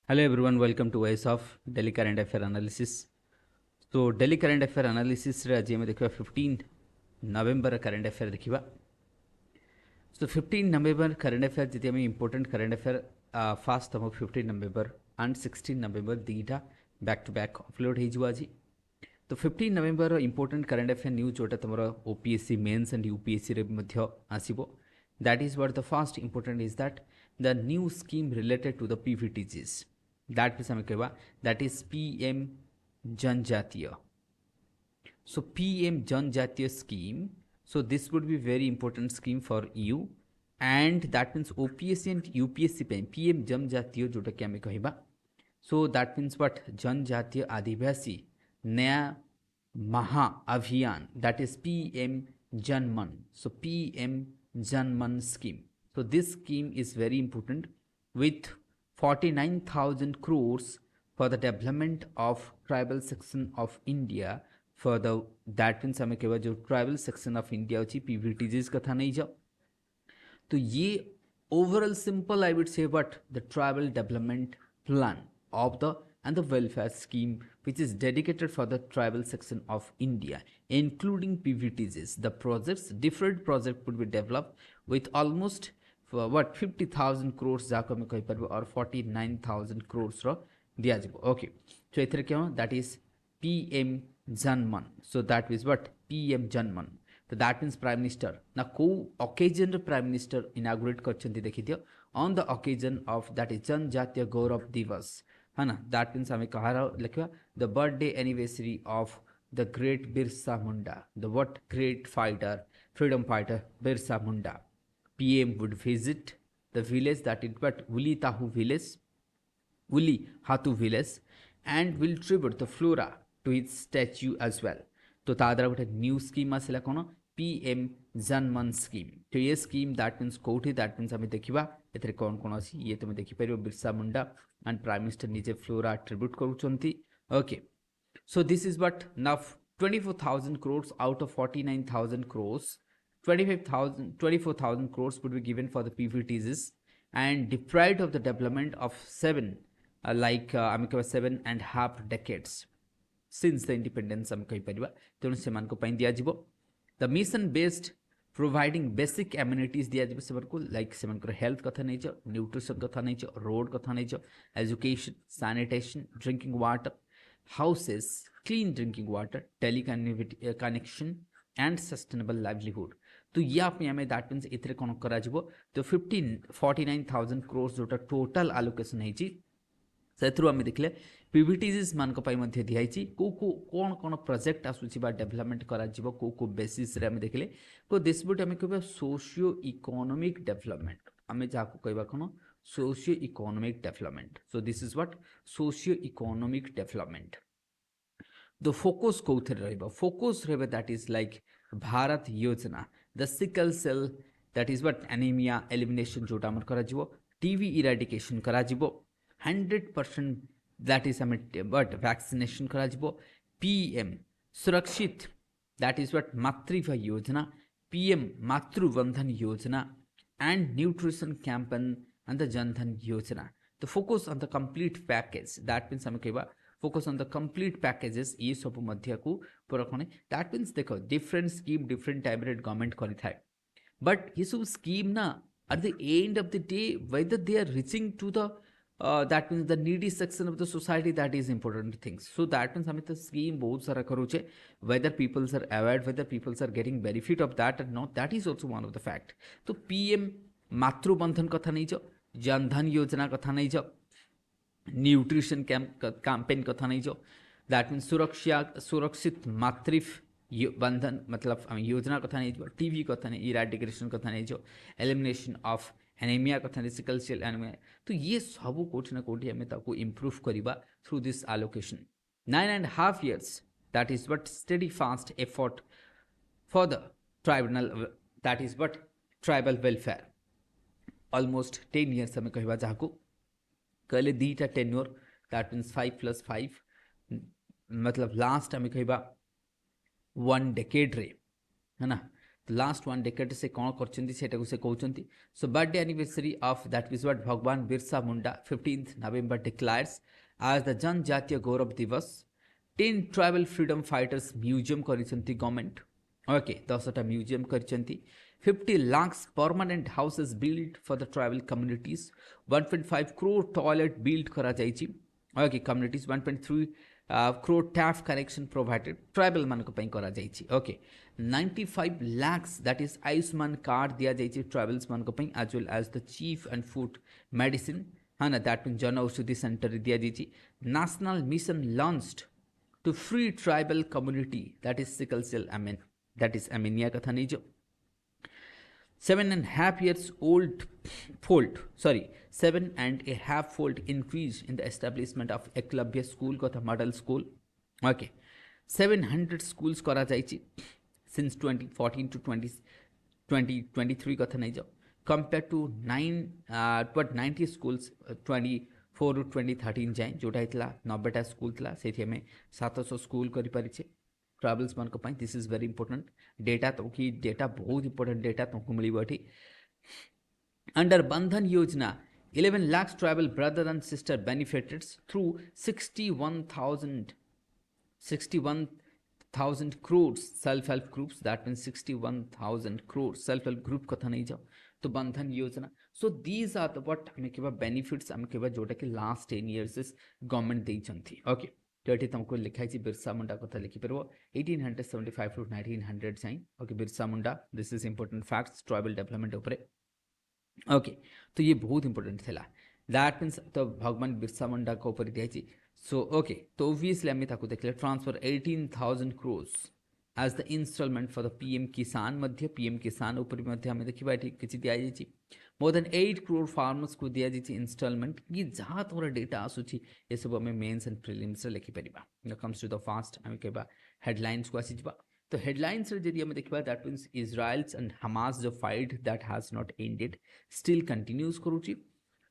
Hello everyone, welcome to Voice of Daily Current Affair Analysis. So Daily Current Affair Analysis रे आज हम देखिबा 15 November current affair देखिबा. So 15 November current affair जति हम important current affair first हम 15 नवेम्बर एंड 16 नवेम्बर दीटा बैक टू बैक अपलोड हे जुआ जी. तो 15 November important current affair news जोटा तमरो ओपीएससी मेंस एंड यूपीएससी रे मध्य आसीबो. That is what the first important is that the new scheme related to the PVTGs. That is that is PM Janjatiya. So PM Janjatiya scheme. So this would be very important scheme for you, and that means OPSC and UPSC पे PM Janjatiya जोटा क्या मैं कहिबा. So that means what जनजातीय आदिवासी नया महा अभियान, that is PM Janman. So PM Janman scheme. So this scheme is very important with 49,000 crores for the development of tribal section of India. For the that means हमें केवल जो tribal section of India होची PVTGs कथा नहीं जाओ. तो ये overall simple I would say what the tribal development plan of the and the welfare scheme which is dedicated for the tribal section of India, including PVTGs. The projects, different project would be developed with almost for what 50,000 crores जाको में कही पर और 49,000 crores रो दिया जिबो. Okay, so इधर क्या हो, that is PM Janman. So that is what PM Janman. So that means Prime Minister. Now, co occasion Prime Minister inaugurate करचंती देखी दियो on the occasion of that is जनजातीय गौरव दिवस है ना. दैट मीन्स हमें कहा रहा लिखा the birthday anniversary of the great Birsa Munda, the what great fighter freedom fighter Birsa Munda. PM would visit the village that is but Wuli Tahu village, Wuli Hatu village, and will tribute the flora to its statue as well. तो तादरा गोटे new scheme आसला कौन PM जनमन scheme. तो ये scheme that means कौटी that means आम देखा एथे कौन कौन अच्छी ये तुम देखिपर Birsa Munda and prime minister निजे फ्लोरा ट्रिब्यूट करुँच. Okay, so this is but now 24,000 crores out of 49,000 crores, 24,000 crores would be given for the PVTs and deprived of the development of 7.5 decades since the independence हम कही परिबा. तेणु सेमान को दिया जिवो. The mission based providing basic amenities दिया जिवो सेमान को like सेमान को हेल्थ कथा नहीं छ, न्यूट्रिशन कथा नहीं छ, रोड कथा नहीं छ, education, sanitation, drinking water, houses, clean drinking water, teleconnectivity connection and sustainable livelihood. तो ये आप में दैट मीन्स इतरे कौन करा जिवो. तो 49,000 crores जोटा टोटल आलोकेशन है जी से आम देखले पीवीटीजीज मान दिखाई को कौन कौन प्रोजेक्ट आसूची डेवलपमेंट करा को बेसिस रे आम देखले. तो दिस बुट आम कह सोशियो इकोनॉमिक डेवलपमेंट आम जहाँ कहवा कौन socio economic development. So this is what socio economic development. The focus कौन रहा फोकस रहा दैट इज लाइक भारत योजना, the sickle cell that is what anaemia elimination जोटा आम करा टीवी इराडिकेशन करा 100% that is but vaccination करा जिवो. PM सुरक्षित that is what मातृत्व योजना, PM मातृबंधन योजना and nutrition campaign and the Jan Dhan योजना. तो focus on the complete package that means हमें कहवा focus on the complete packages ये सब मध्य को पुरखने. that means देखो different scheme different time रे गवर्नमेंट करी थाए but ये सब scheme ना at the end of the day whether they are reaching to the that means the needy section of the society, that is important things. So that means हमें तो scheme बहुत सारा करूचे whether people are aware, whether people are getting benefit of that or not, that is also one of the fact. तो PM मातृबंधन कथा नहीं जो, जनधन योजना कथा नहीं जो, न्यूट्रिशन कैंपेन कथा नहीं जो, that means सुरक्षित मातृत्व बंधन मतलब योजना कथा नहीं जो, टीवी कथा नहीं, इराडिकेशन कथा नहीं जो, एलिमिनेशन ऑफ एनीमिया कथा नहीं, सिकल सेल एनीमिया. तो ये सब कोठी ना कोठी हमें ताको इम्प्रूव करिबा through this allocation. 9.5 years that is but steady fast effort for the tribal that is but tribal welfare. almost 10 years हमें कहवा जाको कहले दीटा टेन्योर that means 5+5 मतलब लास्ट हमें कहवा 1 decade रे है ना. लास्ट वन डेकेड से कौन कर से कहते so birthday anniversary of that is what भगवान Birsa Munda 15th November declares आज the Janjatiya Gaurav Divas 10 tribal freedom fighters museum government okay 10टा म्यूजियम कर 50 lakhs permanent houses built for the tribal communities 1.5 crore toilet built करा जाइछि okay communities 1.3 crore tap connection provided tribal मान को पई करा जाइछि okay 95 lakhs that is Ayushman card दिया जाइछि ट्राइबल्स मान को पई as well as the chief and food medicine है ना that mean Jan Aushadhi centre दिया जाइछि national mission launched to free tribal community that is sickle cell that is anemia कथा नहीं जो 7.5 years old fold 7.5-fold increase in the establishment of Eklavya school got a model school okay 700 schools करा जाइछि since 2014 to 2023 कथा नहीं जाओ compared to 90 schools 24 to 2013 जाए जोटा हितला 90टा स्कूल थला सेठी हमें 700 स्कूल करि परिछे ट्रावल्स मान को पाई this is very important data तो कि डेटा बहुत इंपोर्टेंट डेटा तुमको मिलिबो एठी अंडर बंधन योजना 11 lakhs tribal brother and sister benefited through 61,000 crores self-help groups that means 61,000 crores self-help group कथा नहीं जाओ तो बंधन योजना so these are the what हमें केबा बेनिफिट्स हमें केबा जोटा कि लास्ट 10 इयर्स गवर्नमेंट देई छंती ओके तो ये तुमको लिखाई बिरसा मुंडा कथा लिखि परबो 1875 टू 1900 जाई okay Birsa Munda this is important facts tribal development ऊपर ओके तो ये बहुत इंपोर्टेंट थिला दैट मीन्स तो भगवान बिरसा मुंडा को ऊपर दिया सो ओके तो ऑब्वियसली हमें ताको देखले transfer 18,000 crores as the installment for the PM किसान मध्य PM किसान ऊपर मध्य हमें देखिबा एठी किछि दिया जाइछि more than 8 crore farmers को दिया जाइछि इंस्टॉलमेंट कि जहां तोरा डेटा आसुछि ए सब हमें मेंस एंड प्रीलिम्स रे लिखि परिबा when comes to the fast हमें केबा हेडलाइंस को आसिबा तो हेडलाइंस रे जदि हमें देखिबा that means Israel's and Hamas जो fight that has not ended still continues करूछि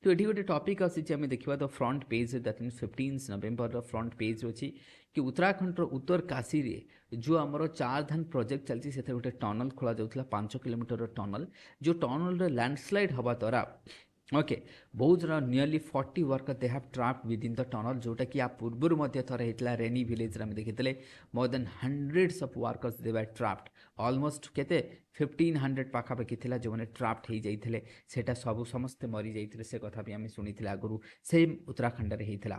तो एठी गोटे टॉपिक आसी आम देखा the front page that mean 15 November front page अच्छी कि उत्तराखंड उत्तर काशी रे जो आमर 4 धाम प्रोजेक्ट चलती से गोटे टनल खोल जाऊला 5 किलोमीटर टनल जो टनल लैंडस्लाइड हवा द्वारा ओके बहुत जन nearly 40 worker they have trapped with in the tunnel जोटा कि आप पूर्व मध्य थरे हेतला रेनी विलेज रे देखितले more than hundreds of workers they were trapped almost केते 1500 पाखा पाखी थिला जो माने ट्रैप्ड हे जाइथिले सेटा सब समस्त मरि जाइथिले से कथा भी हम सुनिथिले आगरु सेम उत्तराखंड रे हेतला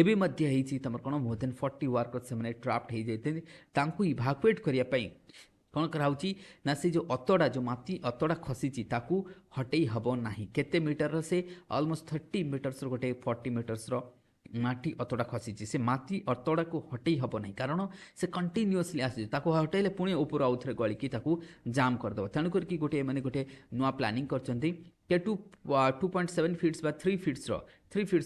एबी मध्य हेछि तमर कोन मोर देन 40 वर्कर्स से माने ट्रैप्ड हे जाइथिले तांकु इवाकुएट करिया पई कौन कराउची ना से जो अतड़ा जो माटी अतड़ा खसीची ताकू हटई हबो नाही केते मीटर से ऑलमोस्ट 30 मीटर्स रो गोटे 40 मीटर्स रो माटी अतड़ा खसीची से माटी अतड़ा को हटई हबो नाही कारण से कंटिन्यूअसली आसी ताकू हटैले पुणी ऊपर आउथरे गळी की ताकू जाम कर दबो तण कर की गोटे माने गोटे नुआ प्लानिंग करचंती के 2.7 फीट्स बा 3 फीट्स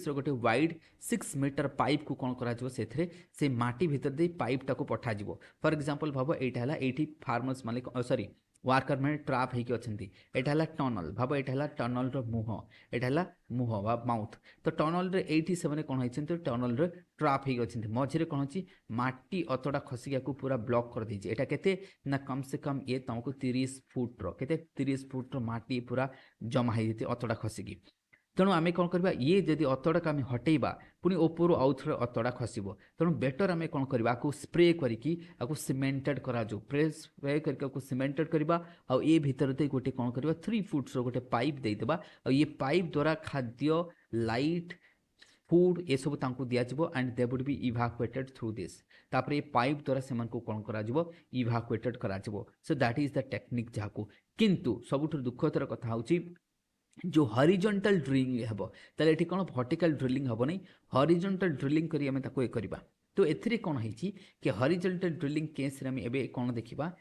रो गोटे वाइड 6 मीटर पाइप को कौन करा से से माटी भीतर दे पाइप टाको पठा जिवो फॉर एग्जांपल भाबो एटा हला एठी फार्मर्स माने सॉरी वर्कर मैंने ट्राप होइके अछंती एटा हला टनल भाबो एटा हला टनल रो मुह एटा हला मुह बा माउथ तो टनल रे एठी से माने कोन होइछंती टनल रे ट्राप होइके अछंती मझिरे कोन होछि माटी अतडा खसिया को पूरा ब्लॉक कर दैछि एटा केते ना कम से कम ये तुमको 30 फुट रो केते 30 फुट रो माटी पूरा जमा हे जेते अतडा खसिकी तेणु आम कौन करवा ये जदि अतड़ा आम हटेबा पुणी ओपर आउ थे अतड़ा खसब तेणु बेटर आम कौन करवा स्प्रे करके सीमेंटेड करा स्प्रे करके सीमेंटेड करवा आ ये भितर दे गोटे कौन करवा 3 फुट्स गोटे पाइप देदेबा आ ये पाइप द्वारा खाद्य लाइट फूड ये सब तांको दिया जिवो and they would be evacuated through this तापर ये पाइप द्वारा से कौन करा जिवो इवाकुएटेड करा जिवो so that is the technique जहाको किंतु सबुठ दुखतर कथा होची जो हॉरिजॉन्टल ड्रिलिंग हेबो ताले एठी कोन वर्टिकल ड्रिलिंग हेबो नै हॉरिजॉन्टल ड्रिलिंग करी हमें ताको ए करबा तो एथिरे कोन हेची कि हॉरिजॉन्टल ड्रिलिंग केस रे हमें एबे कोन देखिबा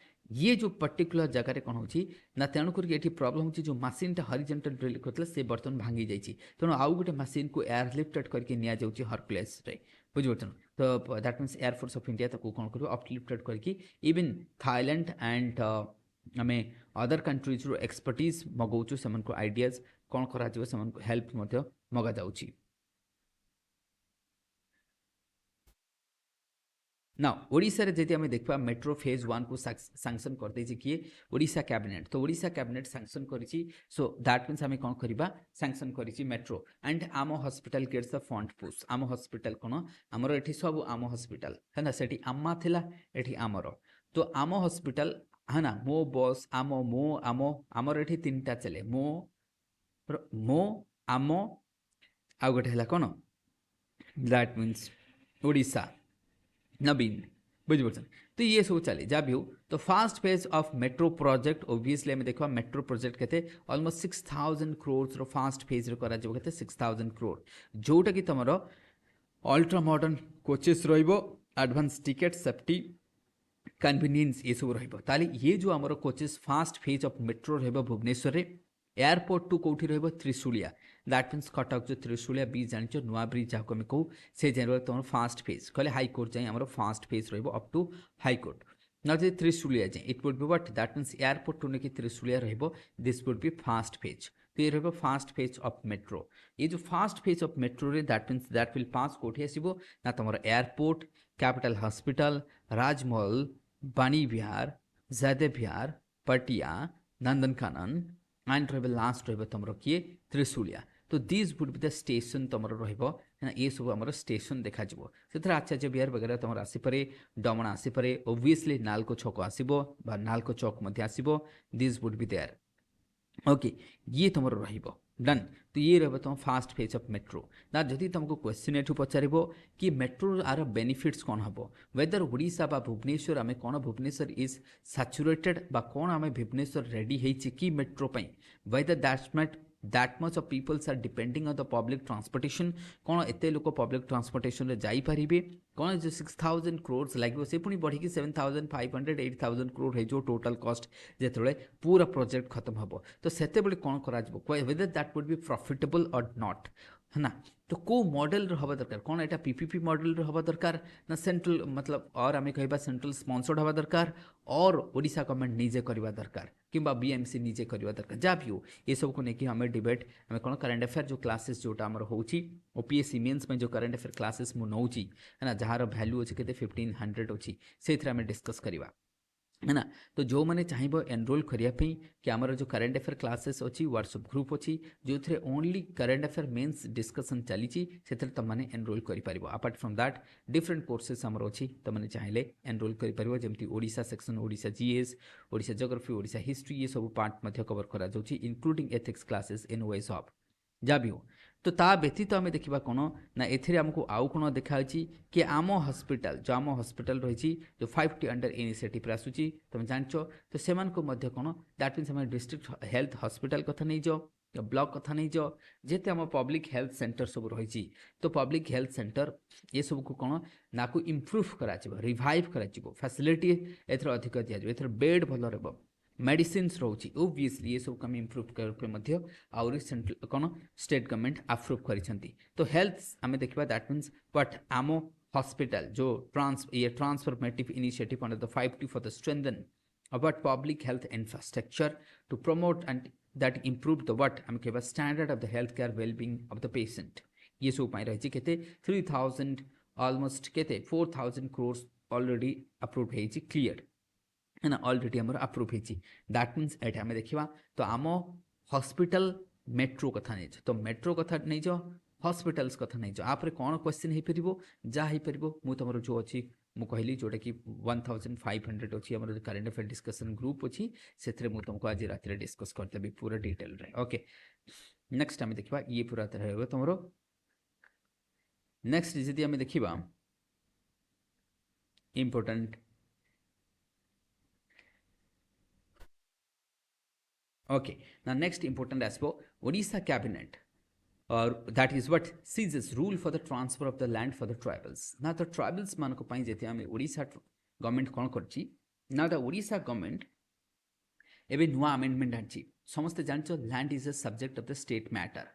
ये जो पर्टिकुलर जगह रे कोन होची ना तेणु करके एठी प्रॉब्लम होची जो मशीन टा हॉरिजॉन्टल ड्रिल करतले से बर्तन भांगी जाईची तेणु आउ गोटे मशीन को एयर लिफ्टेड करके निया जाउची हर प्लेस रे बुझबतन तो that means air force of India ताको कोन करबो अपलिफ्टेड करके इवन थाईलैंड एंड हमें अदर कंट्रीज रो एक्सपर्टीज मगौचु सेमन को आइडियाज कौन करा जिवो सेमन को हेल्प मध्य मगा जाउची ना ओडिशा रे जदि आम देखा मेट्रो फेज 1 को सांक्शन कर देछि किए ओडिशा कैबिनेट तो ओडिशा कैबिनेट सांक्शन करिछि सो दैट मीन्स आम कौन करबा सांक्शन करिछि मेट्रो एंड आम hospital gets the fund push आम हॉस्पिटल कोन हमर एठी सब आम हॉस्पिटल है ना सेठी आम्मा थिला एठी आमर तो आम हॉस्पिटल है ना मो बस आम मो आम आमर एठी तीनटा चले मो मो आम आ गोटे हला कोन दैट मीन्स ओडिशा नवीन बुझे तो ये सब चले जहाँ भी हो तो first phase of metro project obviously आम देखा मेट्रो प्रोजेक्ट के ऑलमोस्ट 6000 करोड़ फास्ट फेज रे 6000 करोड़ जोटा कि तुम ultra modern coaches advance ticket safety convenience ये सब रही ये जो आम coaches first phase of metro Bhubaneswar में एयरपोर्ट टू कौटी त्रिशूलिया दैट मीन्स कटक जो त्रिशूलिया ब्रिज जान नुआ ब्रिज जहाँ आम कहूँ से जाए तुम फास्ट फेज कहले हाईकोर्ट जाए आम फास्ट फेज रप टू हाईकोर्ट ना जो त्रिशूलिया जाए it would be what that means airport to नहीं Trishulia this would be first phase तो ये फास्ट फेज ऑफ मेट्रो ये जो फास्ट फेज ऑफ मेट्रो रे that means that will pass कौटी आसो ना तुम एयरपोर्ट कैपिटल हॉस्पिटल राजमहल बाणी विहार जयदेव विहार पटिया नंदनकानन एंड रही लास्ट रही तुम किए त्रिशूलिया तो this would be the station तुम रहा ये सब आम स्टेशन देखा से आचार्य विहार वगैरह तुम आसीपे डमण आसीपे ओबियसली नालको छक आसो नालको चौक आसो this would be there okay ये तुम डन तो ये रहा तुम फास्ट फेज ऑफ मेट्रो ना जदि तुमको क्वेश्चन एठू पचार कि मेट्रो आर बेनिफिट्स कौन हम वेदर ओडिशा बा भुवनेश्वर आम कौन भुवनेश्वर इज सैचुरेटेड बा कौन आम भुवनेश्वर रेडी कि metro whether that much of peoples are depending on the public transportation कौन एत लोक पब्लिक ट्रांसपोर्टेशन रे जाई परिबे कौन जो 6000 करोड़ लगे से पुणी बढ़ी 7500 8000 करोड़ हो टोटल कॉस्ट जिते पूरा प्रोजेक्ट खत्म हम तो से कौन कर whether that would be profitable और नॉट है ना तो को मॉडल हवा दरकार कौन एटा पीपीपी मॉडल हवा दरकार ना सेंट्रल मतलब और आम कह सेंट्रल स्पॉन्सर्ड हवा दरकार और ओडिशा गवर्नमेंट निजे करवा दरकार किंबा बीएमसी निजे करवा दरकार जहाँ भी हो ये सब को लेकिन आम डिबेट आम कौन करेन्ट अफेयर जो क्लासेस जोटा आम हो ओपीएससी मेन्स में जो करेन्ट अफेयर क्लासेस मुझे नौ है ना जार भैल्यू अच्छे के 1500 अच्छी से आम डिस्कस करवा है ना तो जो मैंने चाहिए एनरोल करने कि आमर जो करेन्ट अफेयर क्लासेस अच्छी व्हाट्सएप ग्रुप अच्छी जो थे only current affair mains discussion चली से तुमने एनरोल कर apart from that different courses आमर अच्छी तुमने चाहिए एनरोल करमती Odisha section Odisha GS Odisha geography Odisha history ये सब पार्ट कवर करा including ethics classes in OS hub जहाँ भी हो तो ता व्यतीत आम देखा कौन ना एमको आउ कौन देखा कि आम हॉस्पिटल जो आम हॉस्पिटल रही जो 5T अंडर इनिशिएटिव आसूची तुम जान तो से कौन दैट मीन्स आम डिस्ट्रिक्ट हेल्थ हॉस्पिटल कथा नहीं जाओ ब्लॉक कथा नहीं जाओ जेते आम पब्लिक हेल्थ सेंटर सब रही तो पब्लिक हेल्थ सेंटर ये सब को कौन ना को इम्प्रूव करा रिवाइव करा फैसिलिटी एथर अधिक दिया बेड भल रहा मेडिसिन्स रोची ओबियसली ये सब कम इम्प्रूव करके आउरी सेंट्रल कौन स्टेट गवर्नमेंट अप्रूव करिसेंती तो हेल्थ आम देखा दैट मीन्स बट आम हॉस्पिटल जो transformative initiative under the 5T for the strengthen about public health infrastructure to promote and that improve the what आम कहवा standard of the health care wellbeing of the patient ये सब रही के 3000 almost के 4000 crore already approve हो clear है ना ऑलरेडी आम अप्रूव होती दैट मीन्स ये आम देखा तो आम हॉस्पिटल मेट्रो कथा नहीं तो मेट्रो कथा नहीं हॉस्पिटल्स कथा नहीं आप कौन क्वेश्चन हो पार जहाँ हो पार मुझे तुम जो अच्छी मुझे कहली जोटा कि 1500 अच्छी आम करेन्ट अफेयर डिस्कसन ग्रुप अच्छी से तुमको आज रात डिस्कस करदेवी पूरा डिटेल रे ओके नेक्स्ट आम देखा ये पूरा तरह तुम नेक्स्ट जी आम देखा important Okay, now next important aspect, Odisha cabinet, or that is what seizes rule for the transfer of the land for the tribals. Now the tribals मान को पाई जेते आमे Odisha government कौन करची. Now the Odisha government एबे नुआ amendment आछि. समस्त जानचो land is a subject of the state matter.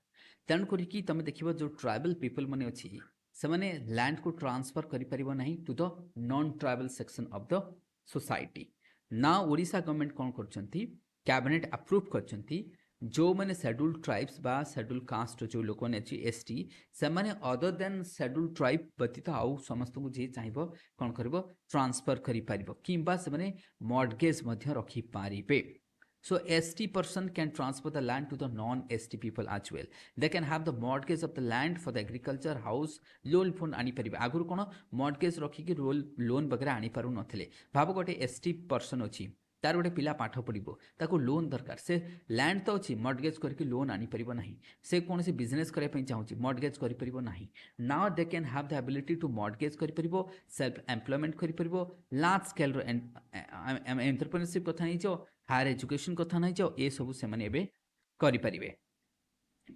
तेन करिकी तमे देखिबो जो ट्राइबल पीपल माने अछि से माने लैंड को ट्रांसफर करि परिबो नाही to the non tribal section of the society. ना ओडिशा गवर्नमेंट कौन करचंती कैबिनेट अप्रूव करचंती जो मैंने शेड्यूल ट्राइब्स बा शेड्यूल कास्ट जो लोक मैंने अच्छी एसटी से माने अदर देन शेड्यूल ट्राइब व्यतीत आउ समस्त को जी चाहिए कौन कर ट्रांसफर करिंबा से माने मॉर्गेज रखी पारिबे. So ST person can transfer the land to the non-ST people as well. They can have the mortgage of the land for the agriculture, house, loan fund आनी परिबे. आगुरु कोन mortgage रखी कि लोन वगैरह आनी पारु नथिले. भाबो गोटे ST person अछि तार गोटे पिला पाठ पढ़िबो ताको लोन दरकार से लैंड तो अच्छी मॉर्गेज करके लोन आनी परिबो नाही से कौन सी बिजनेस करने पे चाहूँ मॉर्गेज करि परिबो नाही. Now they can have the ability to mortgage करि परिबो सेल्फ एम्प्लॉयमेंट करि परिबो लार्ज स्केल रो एंटरप्रेन्योरशिप कथा नहीं जो हायर एजुकेशन कथा नहीं जो ए सब से माने एबे करि परिबे.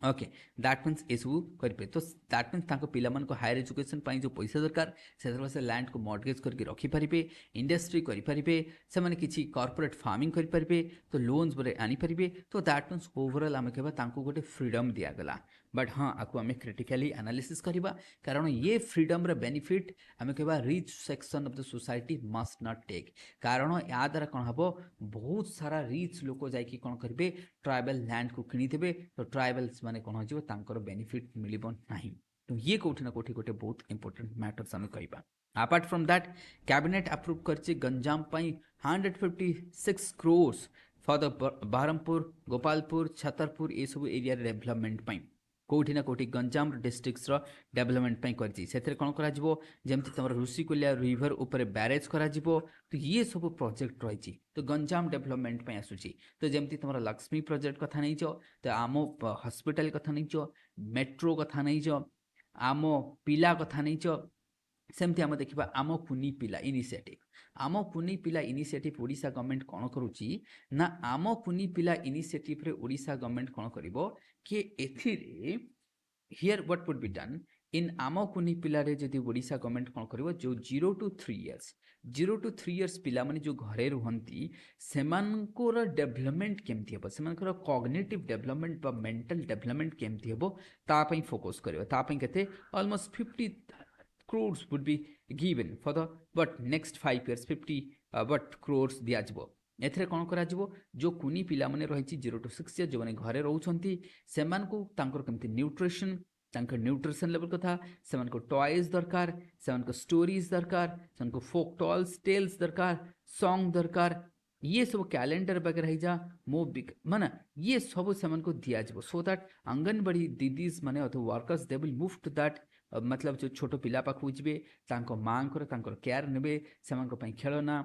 ओके दैट मीन्स ये सब करेंगे. तो दैट मीन्स ताको पिला मन को हायर एजुकेशन जो पैसा दरकार से लैंड को मॉर्गेज करके रखिपारे इंडस्ट्री करेंगे से माने किसी कॉर्पोरेट फार्मिंग करेंगे तो लोन्स बोले आनीपारे. तो दैट मीन्स ओवरऑल आम कह गोटे फ्रीडम दिगला. बट हाँ आपको आम क्रिटिकली एनालिसिस करवा कारण ये फ्रीडम रे बेनिफिट आम कह rich section of the society must not take. कारण या द्वारा कौन हम बहुत सारा रिच लोक जाकि कौन करेंगे ट्राइबल लैंड को किनीदे. तो ट्राइबल्स माने कौन हो बेनिफिट मिलिबो नाही. तो ये कोठी ना कोठी गोटे बहुत इंपोर्टेंट मैटर्स आम कहवा. Apart from that cabinet approve करछि गंजाम पई 156 crores for the Berhampur Gopalpur Chhatrapur ये सब एरिया डेवलपमेंट पई कोठी ना कोठी गंजाम डिस्ट्रिक्ट्स रो डेवलपमेंट पई करछि. सेथरे कोन करा जिवो जेमति तमर ऋषिकुल्या रिवर ऊपर बैरेज करा जिवो. तो ये सब प्रोजेक्ट रही तो गंजाम डेवलपमेंट पे आसुची. तो जेमति तमर लक्ष्मी प्रोजेक्ट कथा नहीं जो तो आम हॉस्पिटल कथा नहीं जो मेट्रो कथा नहीं जो आम पिला कथा नहीं जो सेमती आम देखा आम कुनी पिला इनिशिएटिव. आम कुनी पिला इनिशिएटिव ओडिशा गवर्नमेंट कौन करुच्ची ना आम कुनी पिला इनिशिएटिव रे ओडिशा गवर्नमेंट कौन करिवो कि एथिरे here what would be done in आम कुनी पिला रे जदि ओडिशा गवर्नमेंट कौन करिवो जो 0 to 3 years पिला माने जो घरे रुहंती सेमानकर डेवलपमेंट केमती हेबो सेमानकर कॉग्निटिव डेवलपमेंट बा मेंटल डेवलपमेंट केमती हेबो ता पई फोकस करिवो. ता पई केते almost 50 crores would be given for the but next 5 years 50 but crores दिया जिवो. एथरे कौन करा जिवो जो कुनी पिला माने रहिछि 0 to 6 years जो माने घरे रहउछंती सेमान को तांकर केमती न्यूट्रिशन तांकर न्यूट्रिशन लेवल कथा सेमान को टॉयज दरकार सेमान को स्टोरीज दरकार सेमान को फोक टेल्स दरकार सॉन्ग दरकार ये सब कैलेंडर वगैरह जा मो माना ये सब सेमान को दिया जिवो सो दैट आंगनबाड़ी दीदीज माने अथवा workers they will move to that मतलब जो छोट पिला पाखु जिबे तांको मांकर तांकर केयर नेबे सेमानक पई खेलना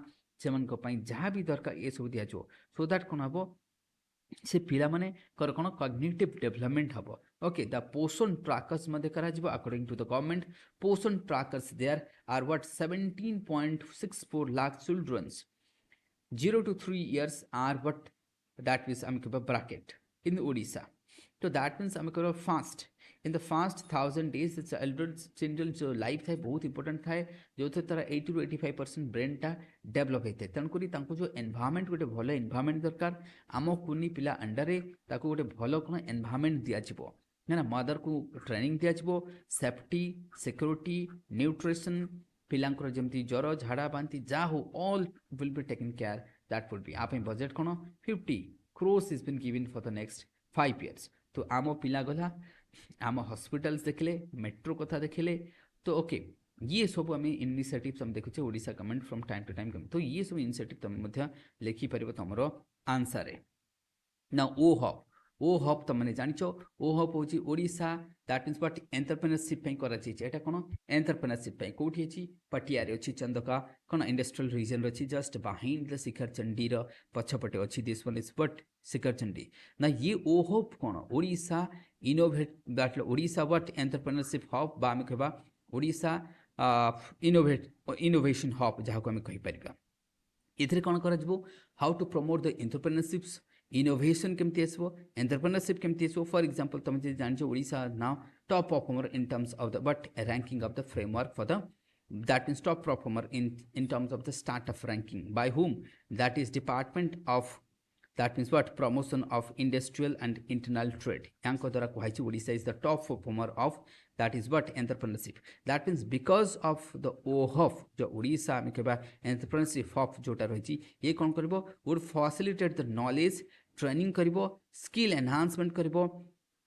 सेमानक पई जहाँ भी दरकार ये सब दिया जो सो दैट कोन हबो से पिला माने कर कोन कॉग्निटिव डेवलपमेंट हबो. ओके द पोषण ट्रैकर्स मध्ये करा जिवो according to the government Poshan trackers there are what 17.64 lakh childrens 0 to 3 years are what that is am keba bracket in Odisha. So that means am keba fast in the first 1000 days it's elder children जो life थाए बहुत important थाए जो थे तारा 80 to 85% brain टा develop होते तेणुकरी तांको जो एनवायरनमेंट गोटे भल एनवायरनमेंट दरकार आम कुनी पिला अंडर ताको गोटे भल कोन एनवायरनमेंट दिया जिवो ना मदर को ट्रेनिंग दिया जिवो सेफ्टी सिक्योरिटी न्यूट्रिशन पिलांकर जमती ज्वर झाड़ा बांती जा हो all will be taken care that would be आप बजेट कोन 50 crores is been given for the next 5 years. तो आम पिला गला आम हॉस्पिटल्स देखले मेट्रो कथा देखले तो ओके ये सब आम इनिशिएटिव्स हम देखुचे Odisha government from time to time तो ये सब इनिशिएटिव तुम मध्य लिखि परिबो तमरो आंसर रे ना ओ हब तुम मैंने जानिच ओ हब हूँ Odisha that means what entrepreneurship पे करा एटा कोन एंटरप्रेन्योरशिप पे कोठी अछि पटियारे अछि चंदका कोन इंडस्ट्रियल रीजन रे अछि just behind the Shikhar Chandi रो पछपटे अछि this one is but Shikhar Chandi ना ये ओ हब कोन Odisha innovate that Odisha what entrepreneurship hub बा हम कहबा ओडिशा इनोवेशन हब जहाँ को हम कहि परिबा. इथरे कोन करा जबो how to promote the entrepreneurships innovation केमती आसो एंटरप्रेन्योरशिप केमती आसो. फॉर एग्जांपल तुम जे जान Odisha now top performer in terms of the but ranking of the framework for the that is top performer in terms of the startup ranking by whom that is department of that means what promotion of industrial and internal trade yanko dara kuhaichi Odisha is the top performer of that is what entrepreneurship. That means because of the OHF जो Odisha आम कहबा entrepreneurship hub जोटा रही ये कौन करबो would facilitate the knowledge training करिवो skill enhancement करिवो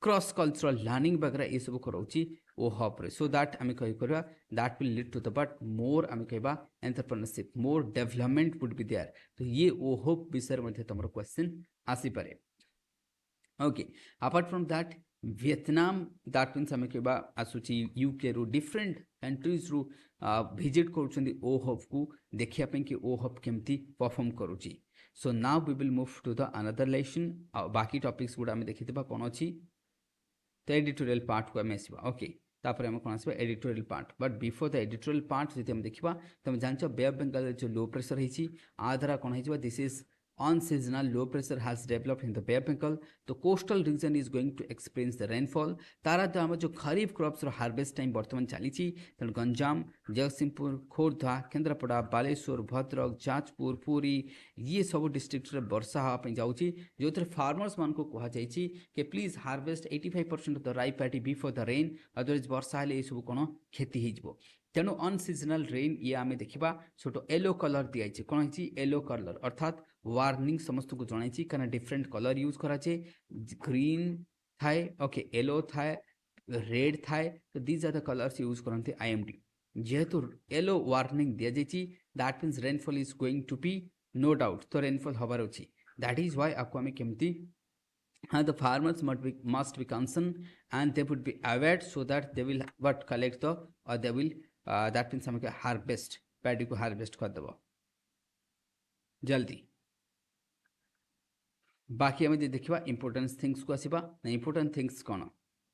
क्रॉस कल्चरल लर्निंग वगैरह ये सब कराउची OHUB रे सो दैट आम कहि करबा that will lead to the but more आम कहबा entrepreneurship more development would be there तो ये OHUB विषय मध्ये तमर क्वेश्चन आसी पारे okay apart from that Vietnam that means आम कहबा आसुची यूके रु डिफरेंट कंट्रीज रु विजिट करूछंदी OHUB को देखिया पे कि OHUB केमती परफॉर्म करूची so now we will move to the another lesson बाकी टॉपिक्स गुडा आम देखिथिबा कोन अछि तो एडिटोरियल पार्ट को आम आसवा ओके तापर आम कौन आसवा editorial part but before the editorial part जदि हम देखा तुम जान बे ऑफ बेंगल जो लो प्रेशर होती आ द्वारा कौन हो this is unseasonal low pressure has developed in the Bay of Bengal. The coastal region is going to experience the rainfall. तारा तो आम जो खरीफ क्रॉप्स रो हार्वेस्ट टाइम बर्तमान चली तेणु गंजाम जगतसिंहपुर खोर्धा केन्द्रापड़ा बालेश्वर भद्रक जाजपुर पुरी ये सब डिस्ट्रिक्ट रे वर्षा हाँपी जाऊँगी जो थे फार्मर्स मान को कहुई कि please harvest 85% of the ripe paddy before the rain otherwise वर्षा हेले सब कौन क्षति हो तेणु अनसीजनाल रेन ये आम देखा छोट येलो कलर दिखाई कौन है येलो कलर अर्थात वार्निंग समस्त को जनाई क्या डिफरेंट कलर यूज कराए ग्रीन थाए ओके येलो थाए रेड थाए तो these are the colours use करते IMD जेहेतु येलो वार्निंग दि जाइए that means rainfall is going to be no doubt तो रेनफॉल हबार अच्छी दैट इज वाई आपको आम केमती the farmers must be concerned and they would be aware so that they will what collect the or they will that means हमके harvest paddy को harvest कर देबो जल्दी बाकी हमें देखिबा इंपोर्टेंट थिंग्स को आसीबा ना इंपोर्टेंट थिंग्स कोन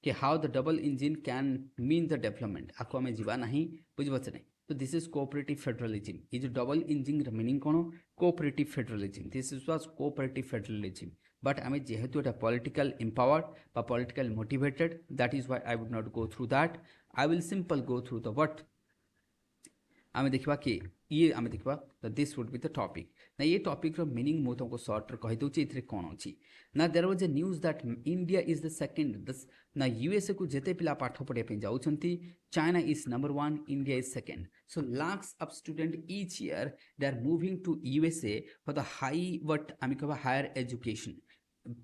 कि how the double engine can mean the development आको हमें जीवा नहीं बुझबछ नहीं तो दिस इज कोऑपरेटिव फेडरलिज्म ये जो डबल इंजिन र मीनिंग कोन cooperative federalism this is was cooperative federalism but आम जेहेतु एटा पॉलिटिकल एम्पावर्ड बा political motivated that is why I would not go through that I will simple go through the what आम देखा कि ये आम देखा this would be the topic ना ये टॉपिक रो मीनिंग मु तुमको शॉर्ट रे कहि दउची इथरे कोन अछि ना there was a news that India is the second ना यूएसए को जेते पिला पाठ पढ़िया पे जाउछंती China is number 1 India is second so lakhs of student each year they are moving to USA for the high what आम कहबा higher education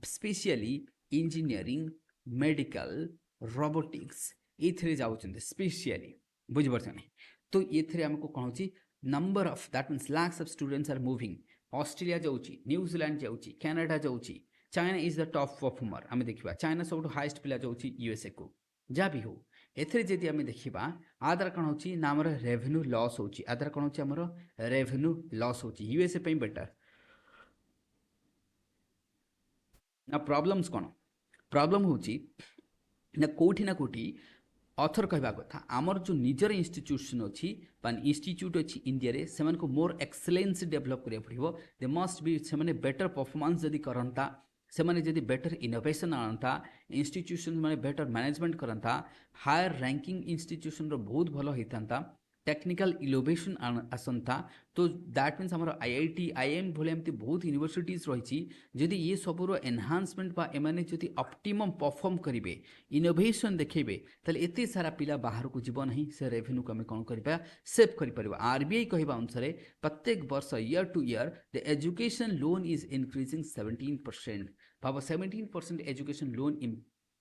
specially engineering medical robotics इथरे जाउछंती स्पेशली बुझबरछनी तो ये आमको कौन हो number of that means lakhs of students are moving Australia जाऊँगी न्यूजीलैंड जाऊँगी कनाडा जाऊँगी China is the top performer आम देखा चाइना सब हाइस्ट पिला जाऊँगी यूएसए को जहाँ भी हो एथरे जदि आम देखा आ द्वारा कौन हो ना आम रेवेन्यू लॉस हो द्वारा कौन हो आम रेवेन्यू लॉस हो यूएसए पे बेटर ना प्रॉब्लम्स कौन प्रॉब्लम हो ना कोठी ऑथर कहवा कथा आमर जो निजर इंस्टीट्यूशन अच्छी इंस्टीट्यूट अच्छी इंडिया रे से मोर एक्सेलेंस डेवलप करिया पड़िबो दे मस्ट बी से बेटर परफॉर्मेंस जदि करंता से जदि बेटर इनोवेशन आणंता इंस्टीट्यूशन माने बेटर मैनेजमेंट करंता हायर रैंकिंग इंस्टीट्यूशन रो बहुत भलो होता टेक्निकल इनोवेशन आसंता तो दैट मीन्स आमर IIT IIM भले एमती बहुत यूनिवर्सिटीज रही जदि ये सबूर एनहांसमेंट बा एमाने जदि ऑप्टिमम परफॉर्म करेंगे इनोवेशन देखेबे ताले एते सारा पिला बाहर को जीव नहीं से रेवेन्यू को आम कौन करबा सेव कर परिबा RBI कहबा अनुसार प्रत्येक वर्ष year two year the education loan is increasing 17% भाव 17% एजुकेशन लोन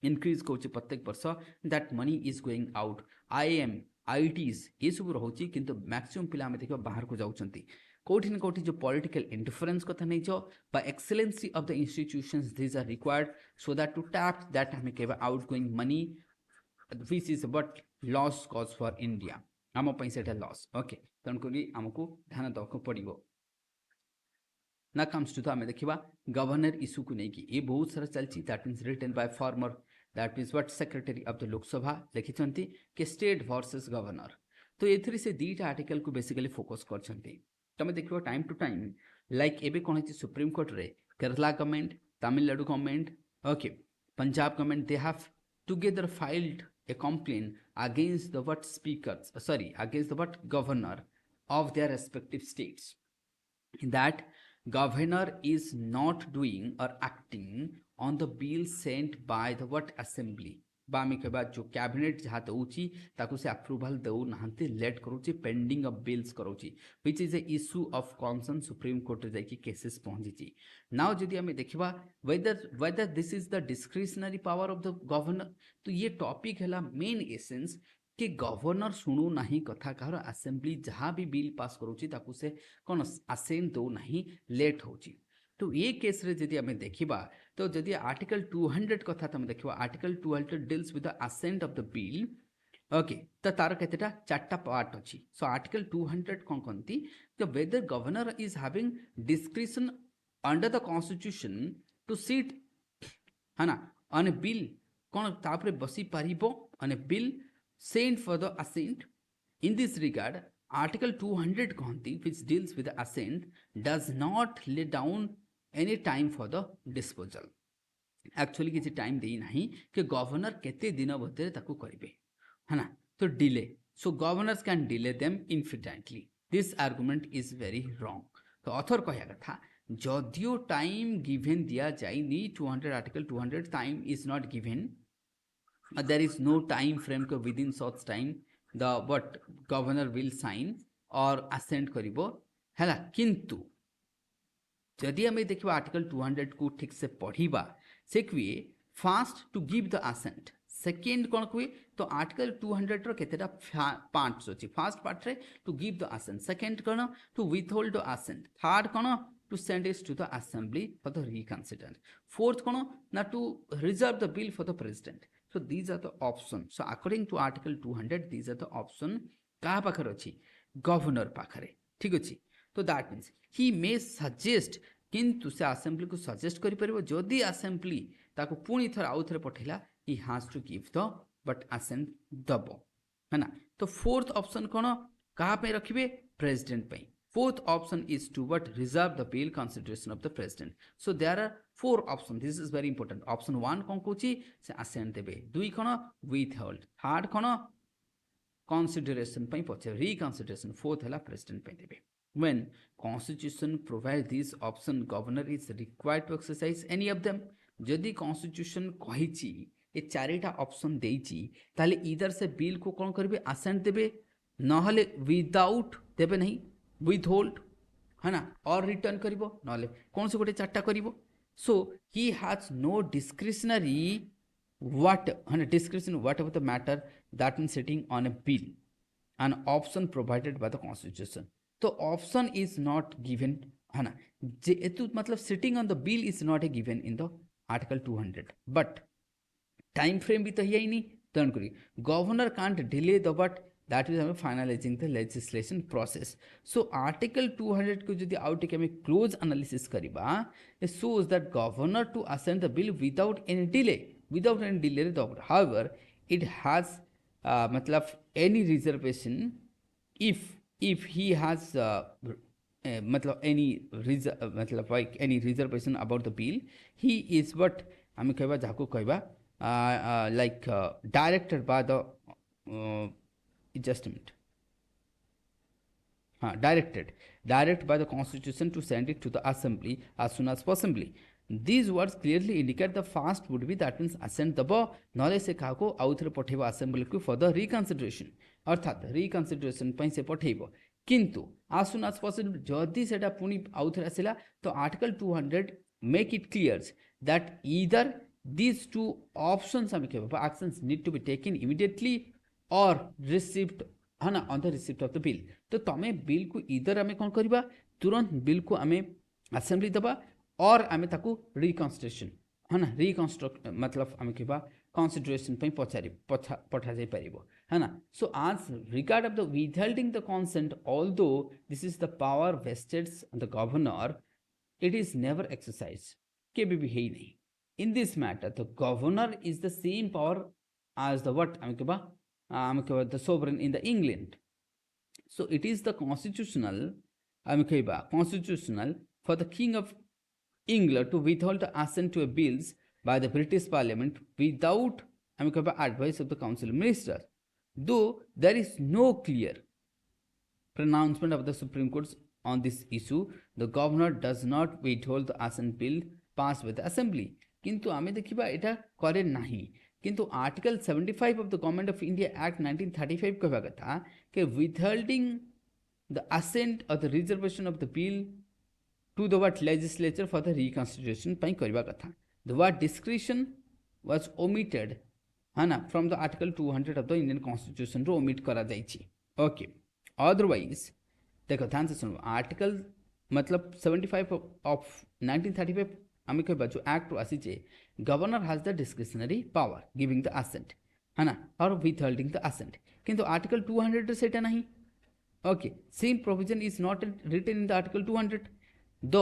इंक्रीज कर प्रत्येक वर्ष that money is going out IIM IITs ये सब रोचे किंतु मैक्सिमम पिला देखा बाहर को जाउछंती कोठी न कोठी जो पॉलिटिकल इंटरफेरेंस कथा नहीं जो बा excellency of the institutions this are required so that to tap that हमें कहबा out going money which is but loss cause for India आम पैसा लॉस ओके तेणुक आमको ध्यान देवाक पड़ो ना कम्स टू आम देखा गवर्नर इश्यू को लेकिन ये बहुत सारा चलती that means written by former that means what secretary of the Lok Sabha लिखिं कि स्टेट वर्सेस गवर्नर तो ये से दीटा आर्टिकल को बेसिकली फोकस करते तुम देख टाइम टू टाइम लाइक एबे कौन है सुप्रीम कोर्ट रे Kerala government Tamil Nadu government okay Punjab government they have together filed a complaint against the what speakers against the what governor of their respective states that governor is not doing or acting on the bill sent by the what assembly बा आम कह जो cabinet जहाँ दौची ताकू से approval दौ ना late करोची पेंडिंग ऑफ बिल्स करोची which is a issue of concern supreme court रे जाकी केसेस पहुंची नाउ जदि आम देखा whether this is the discretionary power of the governor तो ये टॉपिक है मेन एसेंस कि गवर्नर शुणु ना कथा कह असेंबली जहाँ भी बिल पास करोची ताकू से कौन आसेन दौ ना लेट होची तो ये केस रे जदि आम देखा तो जदि आर्टिकल 200 कथा तुम देखो article 200 deals with the assent of the bill okay तो तार केतेटा चारटा पार्ट अच्छी सो आर्टिकल 200 कौन कहती तो whether governor is having discretion under the constitution to sit है ना ऑन ए बिल कौन तापरे बसी पारिबो on a bill sent for the assent in this regard article 200 कहती which deals with the assent does not lay down any time for the disposal actually किसी time दे नहीं कि गवर्नर केते दिन भीतर ताकू करेंगे है ना तो delay so governors can delay them infinitely this argument is very wrong तो ऑथर कहया कथा जदियो टाइम गिवन दिया जाए नी 200 article 200 time is not given there is no time frame को within such time the what governor will sign और assent करिवो हैला किंतु जदि आम देखा आर्टिकल 200 को ठीक से पढ़ा से कहे first to give the assent second कौन कहे तो आर्टिकल 200 रो केतेटा पार्ट्स अच्छी फास्ट पार्ट रे to give the assent second कौन to withhold the assent third कौन to send it to the assembly for the reconsider fourth कौन ना to reserve the bill for the president so these are the option so according to article 200 these are the option क्या पाखर अच्छी governor पाखरे ठीक अच्छे तो that means he may suggest किंतु से असेंबली को सजेस्ट करि जदि असेंबली ताको पुणी थर आउ थे पठेला he has to give the but assent दब है ना तो फोर्थ ऑप्शन कौन कहा पे रखिए प्रेसिडेंट पे fourth option is to but reserve the bill consideration of the president so there are four option this is very important option 1 कौन कहूँ से असेंट देबे 2 कौन विथ होल्ड थर्ड कौन कंसिडरेशन पे पचे रिकंसिडरेशन फोर्थ है प्रेसिडेंट पे देबे when constitution provide this option governor is required to exercise any of them जदि constitution कहिची ए चारिटा ऑप्शन देइची ताले इधर से बिल को कौन करबे असेंट देबे नहले विदाउट देबे नहीं विथ होल्ड है ना और रिटर्न करिवो नहले कौन से गोटे चारटा करिवो so he has no discretionary what है ना discretion whatever the matter that in sitting on a bill an option provided by the constitution तो ऑप्शन इज नॉट गिवन है ना जेतु मतलब sitting on the bill is not a given in the article 200 but time frame भी तो है ही नहीं तेणुक governor can't delay the but that is finalising the legislation process so article 200 को जब आउ टे क्लोज एनालिसिस करवा it shows that governor to assent the bill without any delay however it has मतलब any reservation if he has मतलब any reservation about the bill he is what आम कहवा जाको कहवा like directed by the adjustment direct by the constitution to send it to the assembly as soon as possible these words clearly indicate the first would be that means assent दबो नले से काको आउ थरे पठेबो assembly को for the reconsideration अर्थात रिकनसिडरेशन पे से पठेबो किंतु as soon as possible जदि सेटा पुनी आउ थरे आसिला तो article 200 make it clear that either these two options आम कहबो actions need to be taken immediately or received है ना on the receipt of the bill तो तमें बिल को इधर आम कौन करवा तुरंत बिल को आम असेंबली दबा और आम ताकू रिकनसिडरेशन है ना रिकनस्ट्रक्ट मतलब आम कहवा कंसिडरेशन पे पचारि पठा जाई परिबो है ना सो आज regard of the withholding the consent although this is the power vested on the governor it is never exercise केबे भी है नहीं in this matter the governor is the same power as the what आम कहवा the sovereign in the England so it is the constitutional constitutional for the king of England to withhold the assent to a bills by the British Parliament without advice of the Council of Ministers though there is no clear pronouncement of the Supreme Court on this issue the governor does not withhold the assent bill passed by the assembly किंतु आमे देखिबा एटा करे नाही किंतु article 75 of the government of India act 1935 कहवा कथा कि withholding the assent of the reservation of the bill to the what legislature for the reconsideration पई करवा कथा the word discretion was omitted है ना from the article 200 of the Indian constitution रो omit करा जाइछि ओके अदरवाइज देखो ध्यान से सुनो आर्टिकल मतलब 75 ऑफ 1935 आम कह जो एक्ट आसी governor has the discretionary power giving the assent है ना और विथ होल्डिंग द असेंट किंतु आर्टिकल 200 सेटा नहीं okay same provision is not written in the article 200 the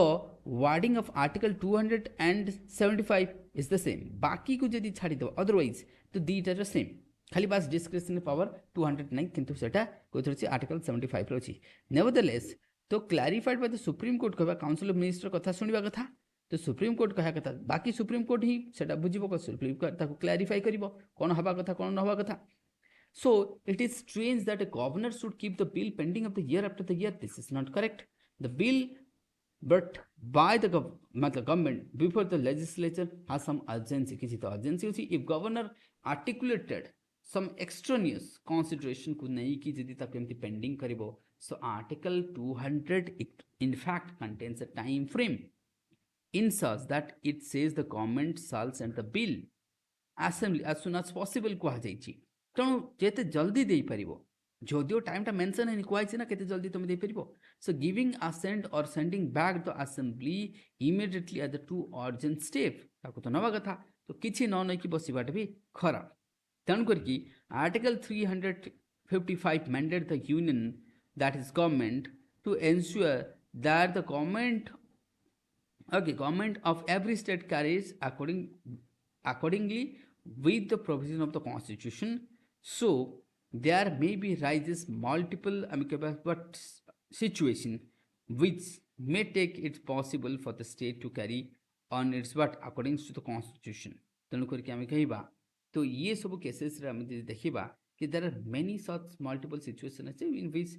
wording of article 200 and 75 is the same बाकी को जदि छाड़ी दो अदरवाइज तो दीटार सेम खाली बास डिस्क्रिशनरी पावर 200 नहीं किंतु सेटा कोथि आर्टिकल 75 रो अछि नेवरदलेस तो clarified by the supreme court कहबा काउंसिल ऑफ मिनिस्टर कथा सुनिबा कथा तो सुप्रीम कोर्ट कहा कथा बाकी सुप्रीम कोर्ट ही सेटा बुझिबो को सुप्रीम कोर्ट ताको क्लैरिफाई करिवो कोन हबा कथा कोन न हबा कथा so it is strange that a governor should keep the bill pending of the year after the year this is not correct the bill but by the government before the legislature has some urgency किसी तो urgency होची if governor articulated some extraneous consideration को नहीं कि यदि तक एमती pending करिवो so article 200 it in fact contains a time frame in such that it says the government shall send the bill assembly as soon as possible कहा जाइछि तेणु जेते जल्दी दे पारिबो जदियो टाइमटा मेंशन है कहै ना केते जल्दी तुम दे पारिबो सो गिविंग असेंट और sending back the assembly immediately as the two urgent step ताको तो नवा कथा तो किछि न नै कि बसिबाटे भी खराब तेणु करके article 355 mandate the union that is government to ensure that the government of every state carries accordingly with the provision of the constitution. So there may be rises multiple but situation which may take it possible for the state to carry on its what according to the constitution तेणु करके आम कहवा तो ये सब cases रे आम देखिबा कि there are many such multiple situation in which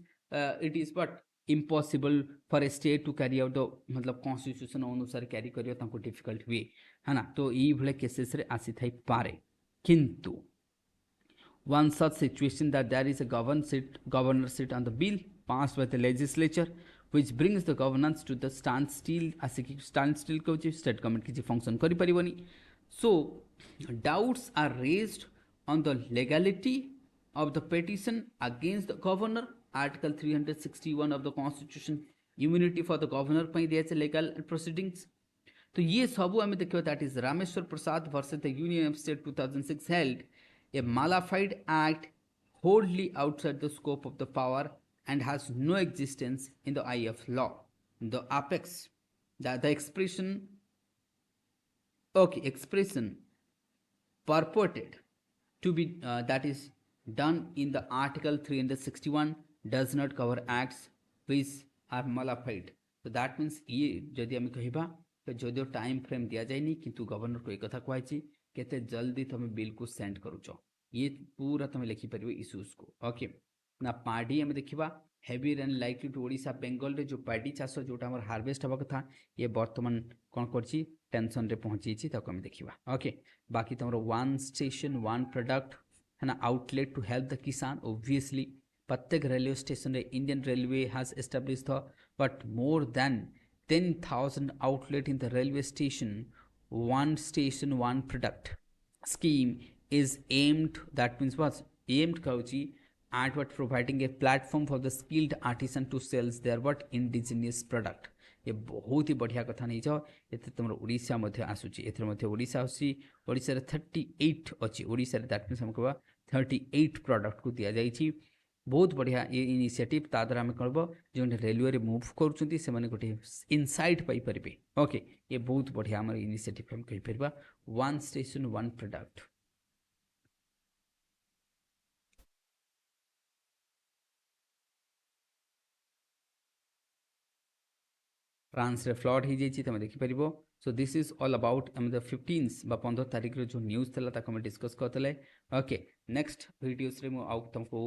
it is what impossible for a state to carry out the मतलब कॉन्स्टिट्यूशन अनुसार कैरी करियो तांको डिफिकल्ट हुए है ना तो ये भले केसेस रे आसी थाई पारे किंतु one such situation that there is a governor sit on the bill passed by the legislature which brings the governance to the standstill को state government किसी function करि परिबनी so doubts are raised on the legality of the petition against the governor article 361 of the constitution immunity for the governor पई दिया legal proceedings तो ये सब हमें देखियो that is Rameshwar Prasad versus the Union of State 2006 held a malified act wholly outside the scope of the power and has no existence in the eye of law. The apex, the expression purported to be that is done in the article 361 does not cover acts which are malified. So that means ये जदि हमें कहबा तो जदियो time frame दिया जायनी किंतु governor को एक कथा कहछि केते जल्दी तुम बिल को सेंड करूछ ये पूरा तुम लिखि परिबो इश्यूज को ओके ना पार्टी हम देखिबा heavy rain likely to Odisha Bengal रे जो पार्टी चाष जोटा हमर हार्वेस्ट हबा कथा ये वर्तमान कोन करछि टेंशन रे पहुंची छि ताको हम देखिबा ओके बाकी तुमर वन स्टेशन वन प्रोडक्ट है ना आउटलेट टू हेल्प द किसान ऑब्वियसली प्रत्येक रेलवे स्टेशन रे Indian railway has established but more than 10,000 outlet in the railway station one product scheme is aimed that means was aimed kauchi at what providing a platform for the skilled artisan to sell their what indigenous product ये बहुत ही बढ़िया कथा नहीं छ एते तुमर ओडिसा मध्ये आसुची एथर मध्ये ओडिसा आसी ओडिसा रे 38 अछि ओडिसा रे दैट मींस हम कहबा 38 प्रोडक्ट को दिया जाई छी बहुत बढ़िया ये इनिशिएटिव तादर आम करब जो रेलवे रे मूव करूछंती से माने गोटे इनसाइट पाई परिबे ओके ये बहुत बढ़िया हमर इनिशिएटिव हम कहि परबा one station one product France रे फ्लड हो जाइए तुम देखिपर so this is all about आम द 15 15 तारीख रे जो न्यूज थला ताको हम डिस्कस करतले ओके नेक्स्ट वीडियोस रे मु आउ तुमको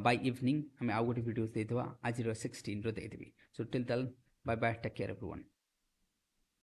बाय इवनिंग हमें आउ गोटे वीडियोस देथवा आज रो 16 रो देदेबी so till then bye bye take care everyone.